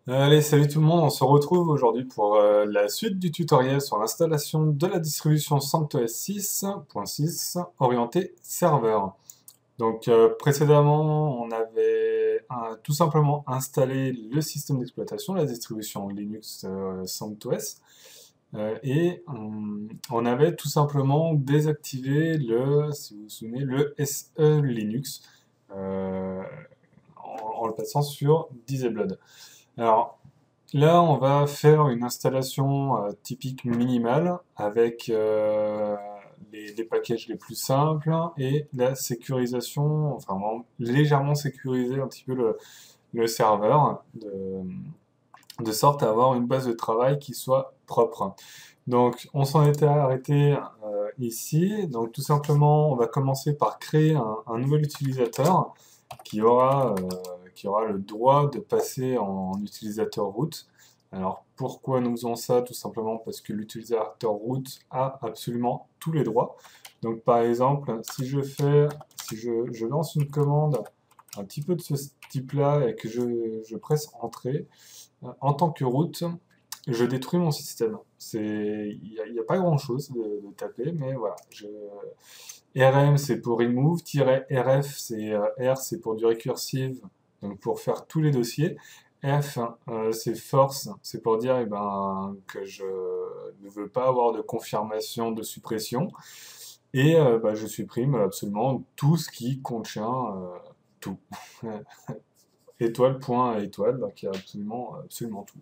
Allez, salut tout le monde, on se retrouve aujourd'hui pour la suite du tutoriel sur l'installation de la distribution CentOS 6.6 orientée serveur. Donc précédemment, on avait tout simplement installé le système d'exploitation, la distribution Linux CentOS, et on avait tout simplement désactivé si vous vous souvenez, le SE Linux euh, en le passant sur Disabled. Alors, là, on va faire une installation typique minimale avec les packages les plus simples et la sécurisation, enfin légèrement sécuriser un petit peu le serveur de sorte à avoir une base de travail qui soit propre. Donc, on s'en était arrêté ici. Donc, tout simplement, on va commencer par créer un nouvel utilisateur qui aura le droit de passer en utilisateur root. Alors pourquoi nous faisons ça? Tout simplement parce que l'utilisateur root a absolument tous les droits. Donc par exemple, si je lance une commande un petit peu de ce type-là et que je presse Entrée, en tant que root, je détruis mon système. Il n'y a pas grand-chose de taper, mais voilà. RM c'est pour remove, -rf R c'est pour du recursive, donc pour faire tous les dossiers. F c'est force, c'est pour dire que je ne veux pas avoir de confirmation de suppression. Et je supprime absolument tout ce qui contient tout. Étoile, point, étoile, donc il y a absolument tout.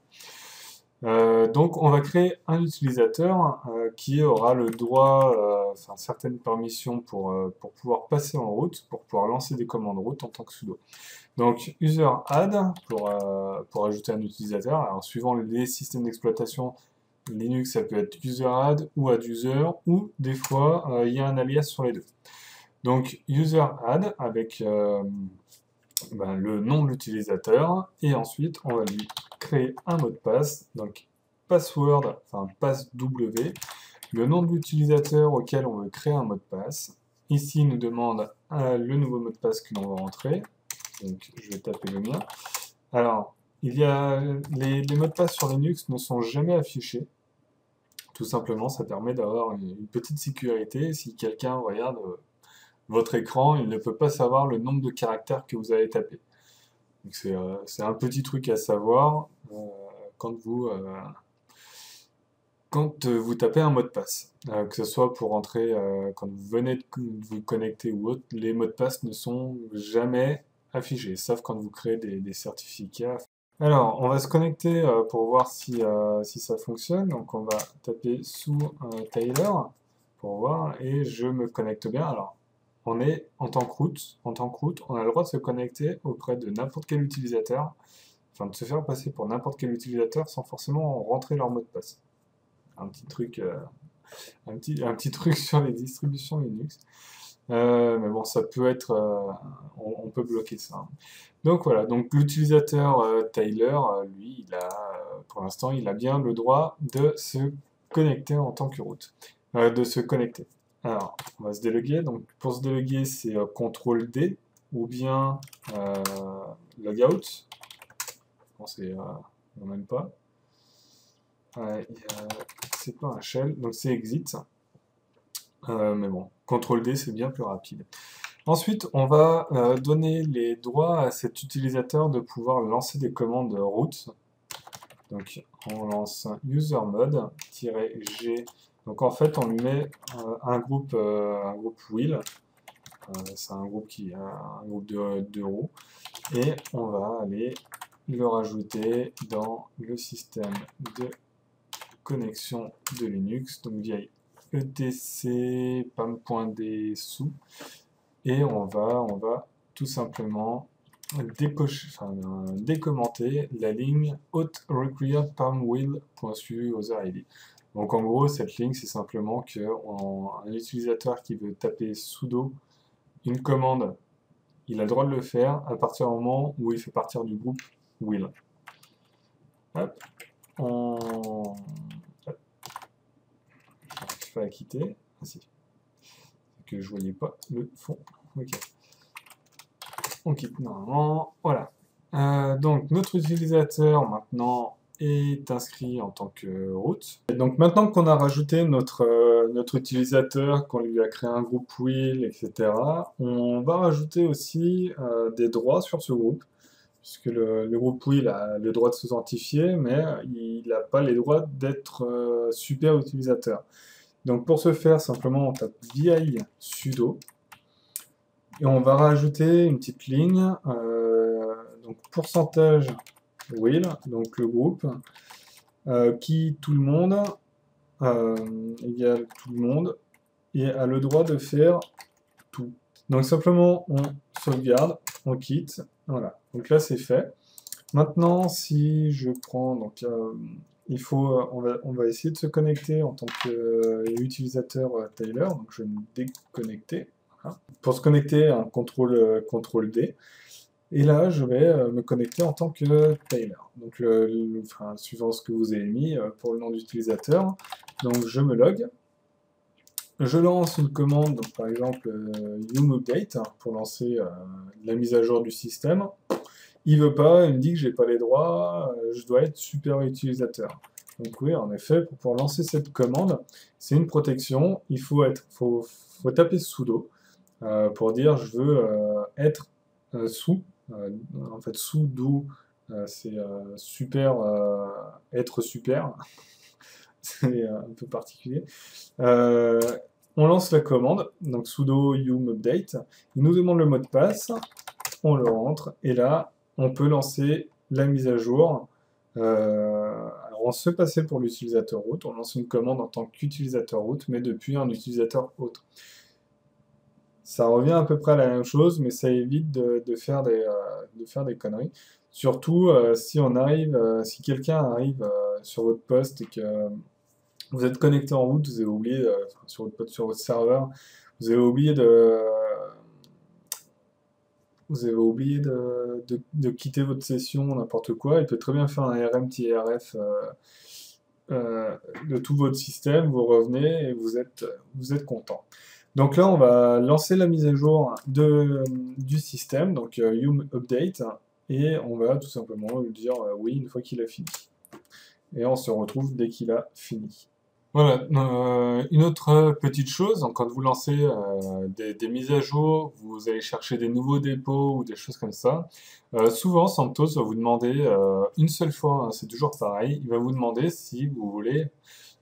Donc on va créer un utilisateur qui aura le droit, enfin certaines permissions pour pouvoir passer en route, pour pouvoir lancer des commandes route en tant que sudo. Donc user add pour ajouter un utilisateur. Alors suivant les systèmes d'exploitation Linux, ça peut être user add ou add user, ou des fois il y a un alias sur les deux. Donc user add avec le nom de l'utilisateur, et ensuite on va lui créer un mot de passe, donc password, enfin passe W, le nom de l'utilisateur auquel on veut créer un mot de passe. Ici, il nous demande le nouveau mot de passe que l'on va rentrer, donc je vais taper le mien. Alors, les mots de passe sur Linux ne sont jamais affichés, tout simplement, ça permet d'avoir une petite sécurité. Si quelqu'un regarde votre écran, il ne peut pas savoir le nombre de caractères que vous avez tapé. C'est un petit truc à savoir quand vous tapez un mot de passe. Que ce soit pour entrer, quand vous venez de vous connecter ou autre, les mots de passe ne sont jamais affichés, sauf quand vous créez des certificats. Alors, on va se connecter pour voir si ça fonctionne. Donc, on va taper sous Tyler pour voir, et je me connecte bien. Alors, on est en tant que root, on a le droit de se connecter auprès de n'importe quel utilisateur, enfin de se faire passer pour n'importe quel utilisateur sans forcément rentrer leur mot de passe. Un petit truc, un petit truc sur les distributions Linux. Mais bon, ça peut être, on peut bloquer ça, hein. Donc voilà, donc l'utilisateur Tyler, lui, pour l'instant, il a bien le droit de se connecter en tant que root, de se connecter. Alors, on va se déloguer. Donc pour se déloguer, c'est CTRL D ou bien logout. Bon, c'est non, même pas. Ouais, c'est pas un shell, donc c'est exit. Mais bon, CTRL D, c'est bien plus rapide. Ensuite, on va donner les droits à cet utilisateur de pouvoir lancer des commandes root. Donc, on lance usermod-g. Donc, en fait, on lui met un groupe wheel. C'est un groupe de roues. Et on va aller le rajouter dans le système de connexion de Linux. Donc, via etc pam.d sous. Et on va tout simplement décommenter la ligne auth require palmwheel.user.id. Donc en gros, cette ligne, c'est simplement qu'un utilisateur qui veut taper sudo une commande, il a le droit de le faire à partir du moment où il fait partir du groupe wheel. Hop, hop. Je vais la quitter. Ah, si. Que je voyais pas le fond. Ok. On quitte normalement. Voilà. Donc notre utilisateur maintenant est inscrit en tant que root. Et donc maintenant qu'on a rajouté notre utilisateur, qu'on lui a créé un groupe wheel, etc., on va rajouter aussi des droits sur ce groupe, puisque le groupe wheel a le droit de s'authentifier, mais il n'a pas les droits d'être super utilisateur. Donc pour ce faire, simplement on tape vi sudo, et on va rajouter une petite ligne, donc pourcentage wheel, donc le groupe, qui tout le monde, égale tout le monde, et a le droit de faire tout. Donc simplement on sauvegarde, on quitte, voilà. Donc là c'est fait. Maintenant si je prends, donc il faut, on va essayer de se connecter en tant qu'utilisateur Tyler, donc je vais me déconnecter. Voilà. Pour se connecter, un CTRL D. Et là, je vais me connecter en tant que Tyler. Donc, enfin, suivant ce que vous avez mis pour le nom d'utilisateur. Donc, je me log. Je lance une commande, donc, par exemple update, pour lancer la mise à jour du système. Il veut pas, il me dit que j'ai pas les droits, je dois être super utilisateur. Donc oui, en effet, pour pouvoir lancer cette commande, c'est une protection. Il faut taper sudo pour dire je veux être sous. En fait, sudo, c'est super, être super. C'est un peu particulier. On lance la commande, donc sudo yum update. Il nous demande le mot de passe, on le rentre, et là, on peut lancer la mise à jour. Alors on se fait passer pour l'utilisateur root, on lance une commande en tant qu'utilisateur root, mais depuis un utilisateur autre. Ça revient à peu près à la même chose, mais ça évite de faire des conneries. Surtout si quelqu'un arrive sur votre poste et que vous êtes connecté en route, vous avez oublié, sur votre poste, sur votre serveur, vous avez oublié de quitter votre session, n'importe quoi, il peut très bien faire un rm-rf de tout votre système, vous revenez et vous êtes content. Donc là, on va lancer la mise à jour du système, donc yum update, et on va tout simplement lui dire oui une fois qu'il a fini. Et on se retrouve dès qu'il a fini. Voilà, une autre petite chose, donc quand vous lancez des mises à jour, vous allez chercher des nouveaux dépôts ou des choses comme ça, souvent Santos va vous demander, une seule fois, hein, c'est toujours pareil, il va vous demander si vous voulez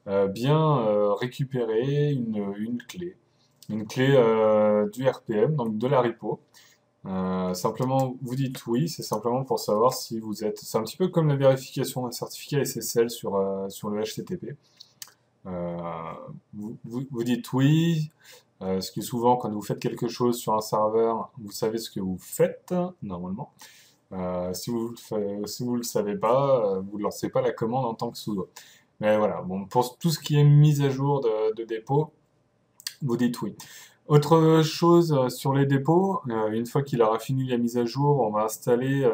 bien récupérer une clé. Une clé du RPM, donc de la repo. Simplement, vous dites oui, c'est simplement pour savoir si vous êtes... C'est un petit peu comme la vérification d'un certificat SSL sur le HTTP. Vous dites oui, parce que souvent, quand vous faites quelque chose sur un serveur, vous savez ce que vous faites, normalement. Si vous le savez pas, vous ne lancez pas la commande en tant que sudo. Mais voilà, bon, pour tout ce qui est mise à jour de dépôt, vous dites oui. Autre chose sur les dépôts, une fois qu'il aura fini la mise à jour, on va installer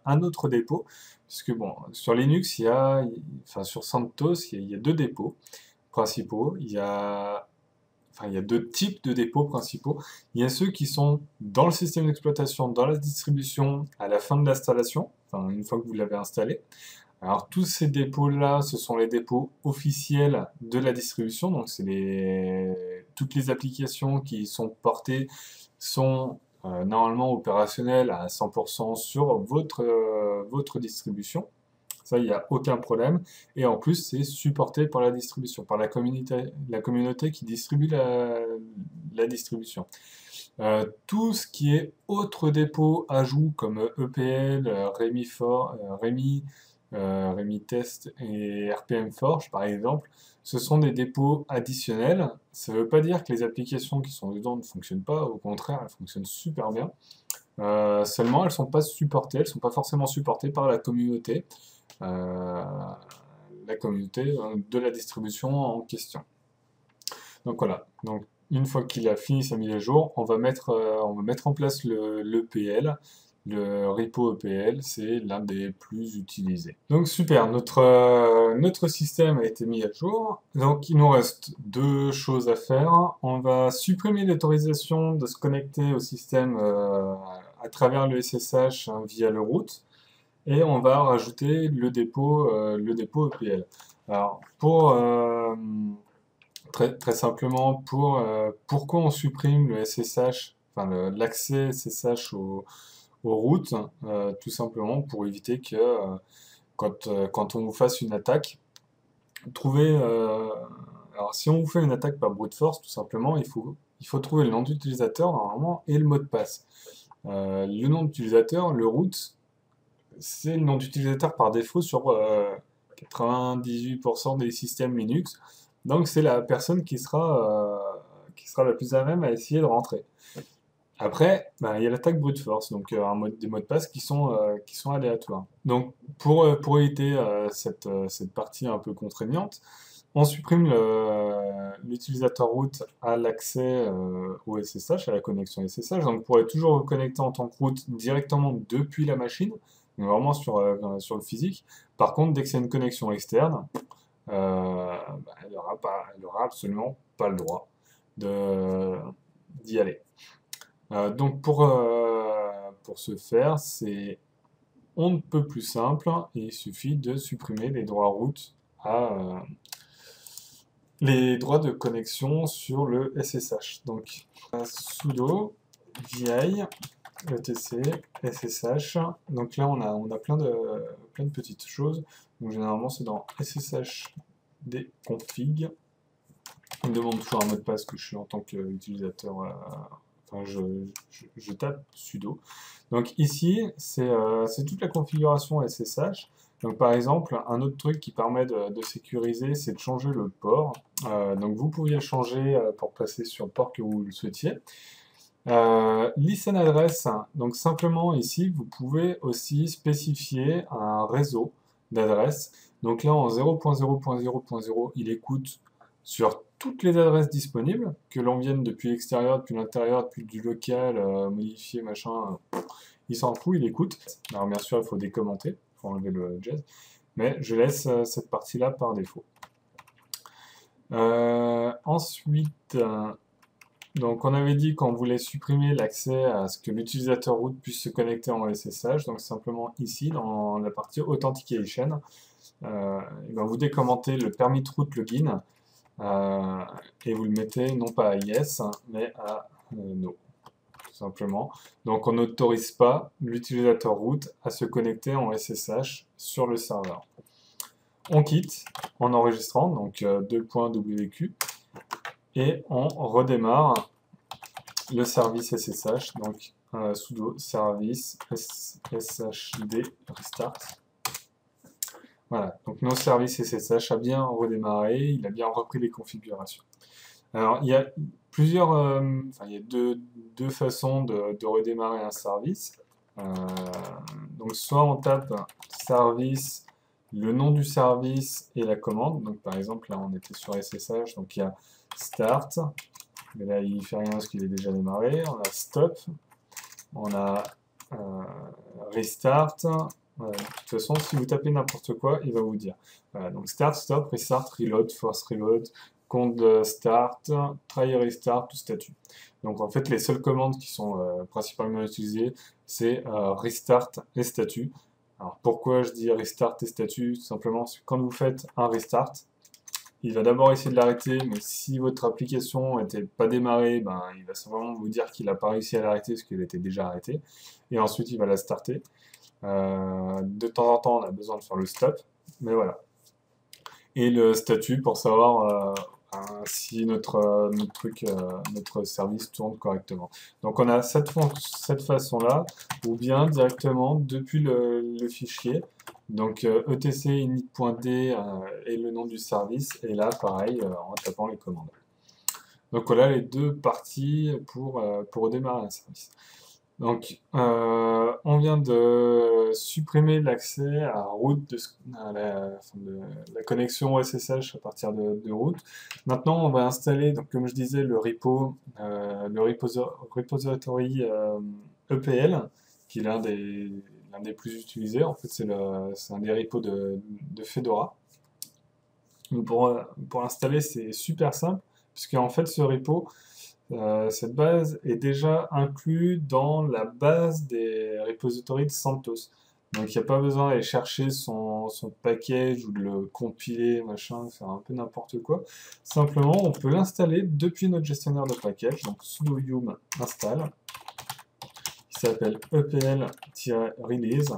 un autre dépôt, puisque bon, sur Linux, enfin sur CentOS, il y a deux dépôts principaux. Il y a deux types de dépôts principaux. Il y a ceux qui sont dans le système d'exploitation, dans la distribution, à la fin de l'installation, enfin une fois que vous l'avez installé. Alors tous ces dépôts-là, ce sont les dépôts officiels de la distribution, donc c'est toutes les applications qui sont portées sont normalement opérationnelles à 100% sur votre distribution. Ça, il n'y a aucun problème. Et en plus, c'est supporté par la distribution, par la communauté qui distribue la distribution. Tout ce qui est autre dépôt ajout comme EPL, Remi Test et RPM Forge, par exemple, ce sont des dépôts additionnels. Ça ne veut pas dire que les applications qui sont dedans ne fonctionnent pas, au contraire, elles fonctionnent super bien. Seulement, elles ne sont pas supportées, elles ne sont pas forcément supportées par la communauté de la distribution en question. Donc voilà, donc une fois qu'il a fini sa mise à jour, on va mettre en place l'EPL. Le repo EPL, c'est l'un des plus utilisés. Donc super, notre système a été mis à jour. Donc il nous reste deux choses à faire. On va supprimer l'autorisation de se connecter au système à à travers le SSH via le root, et on va rajouter le dépôt EPL. Alors, très simplement, pourquoi on supprime le SSH, enfin l'accès SSH au root, tout simplement pour éviter que quand on vous fasse une attaque, alors si on vous fait une attaque par brute force, tout simplement, il faut trouver le nom d'utilisateur normalement et le mot de passe. Le nom d'utilisateur, le root, c'est le nom d'utilisateur par défaut sur 98% des systèmes Linux. Donc c'est la personne qui sera la plus à même à essayer de rentrer. Après, il y a l'attaque brute force, donc des mots de passe qui sont aléatoires. Donc pour éviter cette partie un peu contraignante, on supprime l'utilisateur root à l'accès au SSH, à la connexion SSH. Donc vous pourrez toujours vous connecter en tant que root directement depuis la machine, donc vraiment sur le physique. Par contre, dès que c'est une connexion externe, elle aura absolument pas le droit d'y aller. Donc pour ce faire, c'est on ne peut plus simple, et il suffit de supprimer les droits root les droits de connexion sur le SSH. Donc sudo vi etc ssh. Donc là on a plein de petites choses. Donc généralement c'est dans ssh des config. Il me demande toujours un mot de passe que je suis en tant qu'utilisateur. Enfin, je tape sudo. Donc ici, c'est toute la configuration SSH. Donc par exemple, un autre truc qui permet de sécuriser, c'est de changer le port. Donc vous pouviez le changer pour passer sur le port que vous le souhaitiez. Listen address, donc simplement ici, vous pouvez aussi spécifier un réseau d'adresses. Donc là, en 0.0.0.0, il écoute sur toutes les adresses disponibles, que l'on vienne depuis l'extérieur, depuis l'intérieur, depuis du local, modifier, machin, il s'en fout, il écoute. Alors bien sûr, il faut décommenter, il faut enlever le jazz, mais je laisse cette partie-là par défaut. Ensuite, donc on avait dit qu'on voulait supprimer l'accès à ce que l'utilisateur root puisse se connecter en SSH, donc simplement ici, dans la partie Authentication, vous décommentez le permit root login, et vous le mettez non pas à yes, mais à no, tout simplement. Donc on n'autorise pas l'utilisateur root à se connecter en SSH sur le serveur. On quitte en enregistrant, donc 2.wq, et on redémarre le service SSH, donc sudo service shd restart. Voilà, donc notre service SSH a bien redémarré, il a bien repris les configurations. Alors, il y a plusieurs, il y a deux façons de redémarrer un service. Donc, soit on tape service, le nom du service et la commande. Donc, par exemple, là, on était sur SSH, donc il y a start, mais là, il ne fait rien parce qu'il est déjà démarré. On a stop, on a restart. De toute façon, si vous tapez n'importe quoi, il va vous dire. Voilà, donc start, stop, restart, reload, force reload, compte start, try restart ou statut. Donc en fait, les seules commandes qui sont principalement utilisées, c'est restart et statut. Alors pourquoi je dis restart et statut? Tout simplement parce que quand vous faites un restart, il va d'abord essayer de l'arrêter, mais si votre application n'était pas démarrée, il va simplement vous dire qu'il n'a pas réussi à l'arrêter parce qu'elle était déjà arrêtée. Et ensuite, il va la starter. De temps en temps, on a besoin de faire le stop, mais voilà. Et le statut pour savoir si notre service tourne correctement. Donc on a cette façon-là, ou bien directement depuis le fichier. Donc etc init.d est le nom du service, et là pareil en tapant les commandes. Donc voilà les deux parties pour redémarrer un service. Donc, on vient de supprimer l'accès à root à la connexion SSH à partir de root. Maintenant, on va installer, donc, comme je disais, le repository EPL, qui est l'un des plus utilisés. En fait, c'est un des repos de Fedora. Donc, pour l'installer, c'est super simple, puisque en fait, ce repo Cette base est déjà inclue dans la base des repositories de CentOS. Donc il n'y a pas besoin d'aller chercher son package ou de le compiler, machin, faire un peu n'importe quoi. Simplement, on peut l'installer depuis notre gestionnaire de package, donc sudo yum install, qui s'appelle epl-release.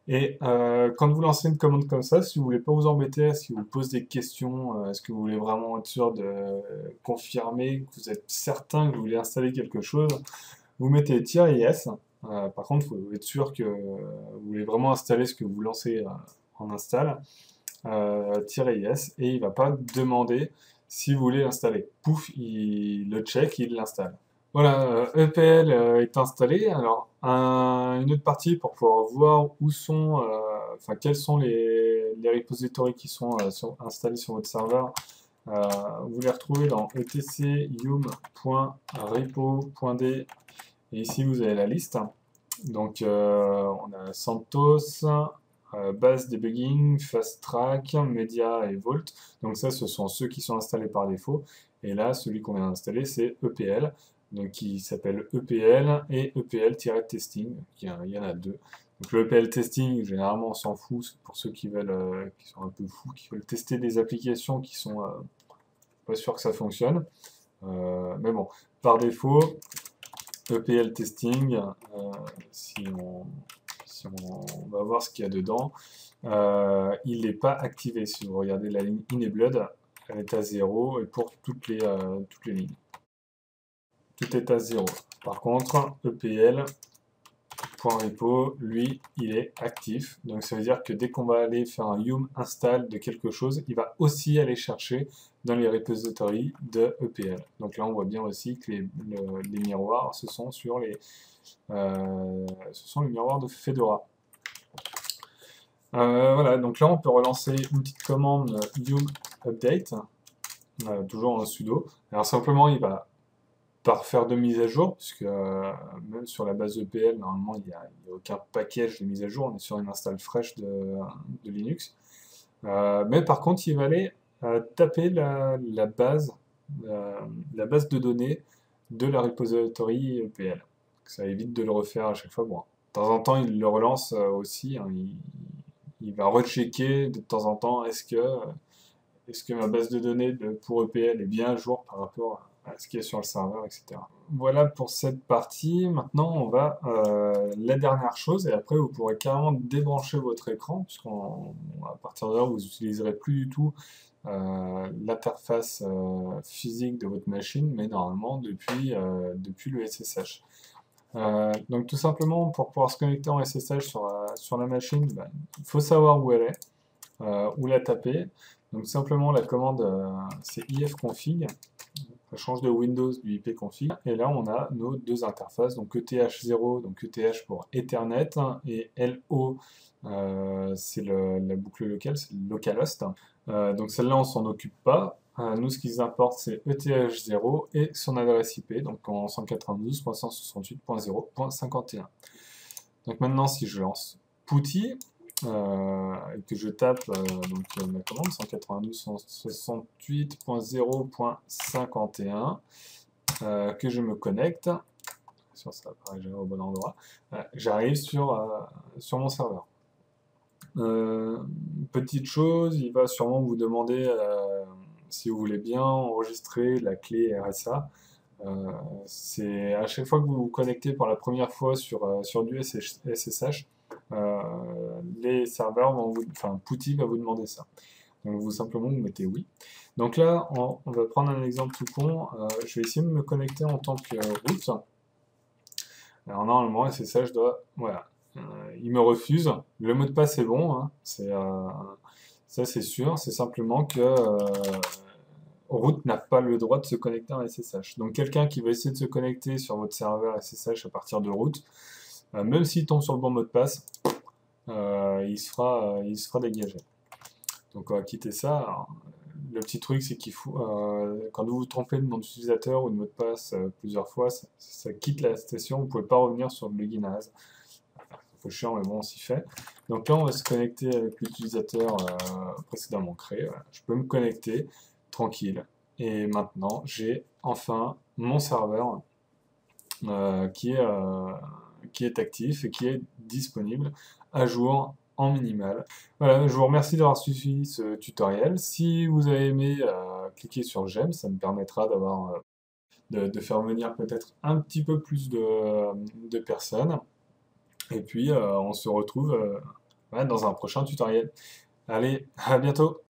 Et quand vous lancez une commande comme ça, si vous voulez pas vous embêter, si vous posez des questions, est-ce que vous voulez vraiment être sûr de confirmer que vous êtes certain que vous voulez installer quelque chose, vous mettez -is. Par contre, il faut être sûr que vous voulez vraiment installer ce que vous lancez en install, -is, et il va pas demander si vous voulez l'installer. Pouf, il le check, il l'installe. Voilà, EPL est installé. Alors, une autre partie pour pouvoir voir où sont, enfin, quels sont les repositories qui sont installés sur votre serveur. Vous les retrouvez dans etc yum.repo.d, et ici vous avez la liste. Donc, on a CentOS, base debugging, fast track, media et vault. Donc ça, ce sont ceux qui sont installés par défaut. Et là, celui qu'on vient d'installer, c'est EPL, donc qui s'appelle EPL et EPL-testing. Il y en a deux. Donc le EPL testing, généralement, on s'en fout. C'est pour ceux qui veulent, qui sont un peu fous, qui veulent tester des applications qui sont pas sûrs que ça fonctionne. Mais bon, par défaut, EPL testing, si on va voir ce qu'il y a dedans, il n'est pas activé. Si vous regardez la ligne enabled, elle est à 0, et pour toutes les lignes. Tout est à 0. Par contre, EPL.repo, lui, il est actif. Donc ça veut dire que dès qu'on va aller faire un yum install de quelque chose, il va aussi aller chercher dans les repositories de EPL. Donc là, on voit bien aussi que les miroirs, ce sont les miroirs de Fedora. Voilà, donc là, on peut relancer une petite commande yum update, toujours en sudo. Alors simplement, il va pas refaire de mise à jour, puisque même sur la base EPL, normalement, il n'y a aucun package de mise à jour, on est sur une install fraîche de Linux. Mais par contre, il va aller taper la base de données de la repository EPL. Ça évite de le refaire à chaque fois. Bon, de temps en temps, il le relance aussi. Hein, il va rechecker de temps en temps, est-ce que ma base de données pour EPL est bien à jour par rapport à ce qu'il y a sur le serveur, etc. Voilà pour cette partie. Maintenant, on va la dernière chose, et après, vous pourrez carrément débrancher votre écran, puisqu'à partir de là, vous n'utiliserez plus du tout l'interface physique de votre machine, mais normalement depuis le SSH. Donc tout simplement, pour pouvoir se connecter en SSH sur la machine, il faut savoir où elle est, où la taper. Donc simplement, la commande, c'est ifconfig. Ça change de Windows du ipconfig. Et là, on a nos deux interfaces, donc ETH0, donc ETH pour Ethernet, et LO, c'est la boucle locale, c'est le localhost. Donc celle-là, on s'en occupe pas. Nous, ce qui nous importe, c'est ETH0 et son adresse IP, donc en 192.168.0.51. Donc maintenant, si je lance PuTTY, et que je tape ma commande 192.168.0.51, que je me connecte, sur ça apparaît jamais au bon endroit, j'arrive sur mon serveur. Petite chose, il va sûrement vous demander si vous voulez bien enregistrer la clé RSA. C'est à chaque fois que vous vous connectez pour la première fois sur du SSH, les serveurs vont PuTTY va vous demander ça. Donc simplement vous mettez oui. Donc là, on va prendre un exemple tout con. Je vais essayer de me connecter en tant que root. Alors normalement, SSH doit, voilà, il me refuse. Le mot de passe est bon, hein. Ça c'est sûr. C'est simplement que root n'a pas le droit de se connecter en SSH. Donc quelqu'un qui va essayer de se connecter sur votre serveur SSH à partir de root, même s'il tombe sur le bon mot de passe, il se fera dégager. Donc on va quitter ça. Alors, le petit truc, c'est qu'il faut, quand vous vous trompez de nom d'utilisateur ou de mot de passe plusieurs fois, ça quitte la station, vous ne pouvez pas revenir sur le login as. C'est un peu chiant, mais bon, on s'y fait. Donc là, on va se connecter avec l'utilisateur précédemment créé. Voilà. Je peux me connecter tranquille. Et maintenant, j'ai enfin mon serveur euh, qui est, euh, qui est actif et qui est disponible à jour en minimal. Voilà, je vous remercie d'avoir suivi ce tutoriel. Si vous avez aimé, cliquez sur j'aime, ça me permettra de faire venir peut-être un petit peu plus de personnes. Et puis, on se retrouve ouais, dans un prochain tutoriel. Allez, à bientôt!